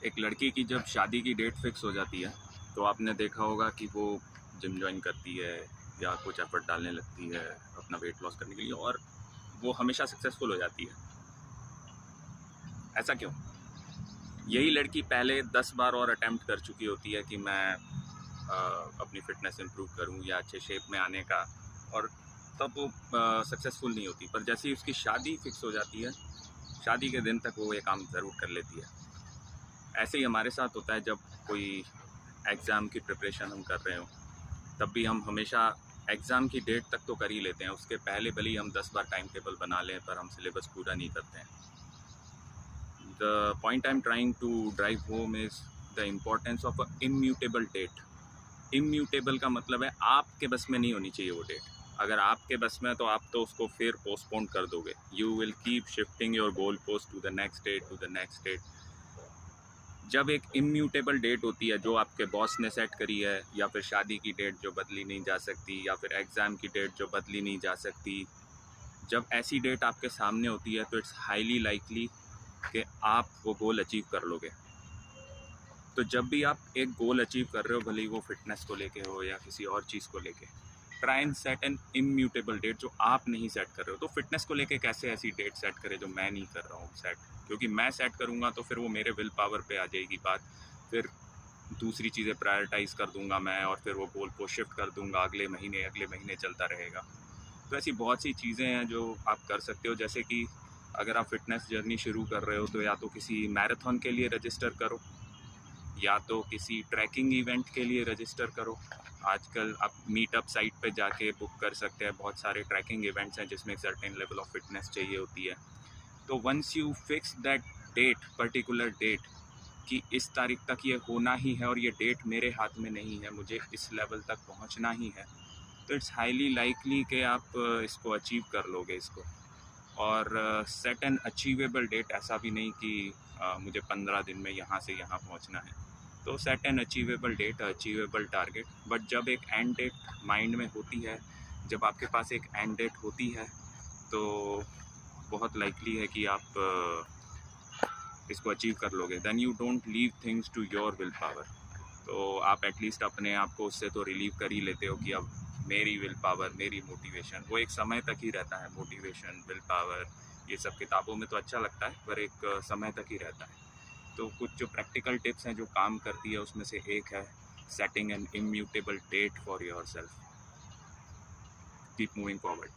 एक लड़की की जब शादी की डेट फिक्स हो जाती है तो आपने देखा होगा कि वो जिम ज्वाइन करती है या कुछ एफर्ट डालने लगती है अपना वेट लॉस करने के लिए, और वो हमेशा सक्सेसफुल हो जाती है। ऐसा क्यों? यही लड़की पहले 10 बार और अटेम्प्ट कर चुकी होती है कि मैं अपनी फिटनेस इम्प्रूव करूं या अच्छे शेप में आने का, और तब वो सक्सेसफुल नहीं होती। पर जैसे ही उसकी शादी फिक्स हो जाती है, शादी के दिन तक वो ये काम ज़रूर कर लेती है। ऐसे ही हमारे साथ होता है जब कोई एग्ज़ाम की प्रिपरेशन हम कर रहे हो, तब भी हम हमेशा एग्ज़ाम की डेट तक तो कर ही लेते हैं। उसके पहले भले ही हम 10 बार टाइम टेबल बना लें, पर हम सिलेबस पूरा नहीं करते हैं। The point I am trying to drive home is the importance of a immutable date. Immutable का मतलब है आपके बस में नहीं होनी चाहिए वो डेट। अगर आपके बस में है तो आप तो उसको फिर पोस्टपोन कर दोगे। You will keep shifting your goal post to the next date, to the next date. जब एक इम्यूटेबल डेट होती है जो आपके बॉस ने सेट करी है, या फिर शादी की डेट जो बदली नहीं जा सकती, या फिर एग्ज़ाम की डेट जो बदली नहीं जा सकती, जब ऐसी डेट आपके सामने होती है तो इट्स हाईली लाइकली कि आप वो गोल अचीव कर लोगे। तो जब भी आप एक गोल अचीव कर रहे हो, भले ही वो फिटनेस को लेके हो या किसी और चीज़ को लेके, try and set an immutable date जो आप नहीं सेट कर रहे हो। तो फिटनेस को लेके कैसे ऐसी डेट सेट करें जो मैं नहीं कर रहा हूँ सेट, क्योंकि मैं सेट करूँगा तो फिर वो मेरे विल पावर पे आ जाएगी बात। फिर दूसरी चीज़ें प्रायोरिटाइज़ कर दूंगा मैं, और फिर वो गोल को शिफ्ट कर दूंगा अगले महीने चलता रहेगा। तो ऐसी बहुत सी चीज़ें हैं जो आप कर सकते हो। जैसे कि अगर आप फिटनेस जर्नी शुरू कर रहे हो तो या तो किसी मैराथन के लिए रजिस्टर करो, या तो किसी ट्रैकिंग इवेंट के लिए रजिस्टर करो। आजकल आप मीटअप साइट पे जाके बुक कर सकते हैं। बहुत सारे ट्रैकिंग इवेंट्स हैं जिसमें एक सर्टेन लेवल ऑफ फिटनेस चाहिए होती है। तो once you fix that date, particular date, कि इस तारीख तक ये होना ही है और ये डेट मेरे हाथ में नहीं है, मुझे इस लेवल तक पहुंचना ही है, तो इट्स हाईली लाइकली कि आप इसको अचीव कर लोगे इसको। और सेट एन अचीवेबल डेट, ऐसा भी नहीं कि मुझे 15 दिन में यहाँ से यहाँ पहुँचना है। तो set an achievable date, achievable target. But जब एक एंड डेट माइंड में होती है, जब आपके पास एक एंड डेट होती है, तो बहुत लाइकली है कि आप इसको अचीव कर लोगे। Then you don't leave things to your will power. तो आप एटलीस्ट अपने आप को उससे तो रिलीव कर ही लेते हो कि अब मेरी विल पावर, मेरी मोटिवेशन, वो एक समय तक ही रहता है। मोटिवेशन, विल पावर, ये सब किताबों में तो अच्छा लगता है, पर एक समय तक ही रहता है। तो कुछ जो प्रैक्टिकल टिप्स हैं जो काम करती है, उसमें से एक है setting an immutable date for yourself. Keep moving forward.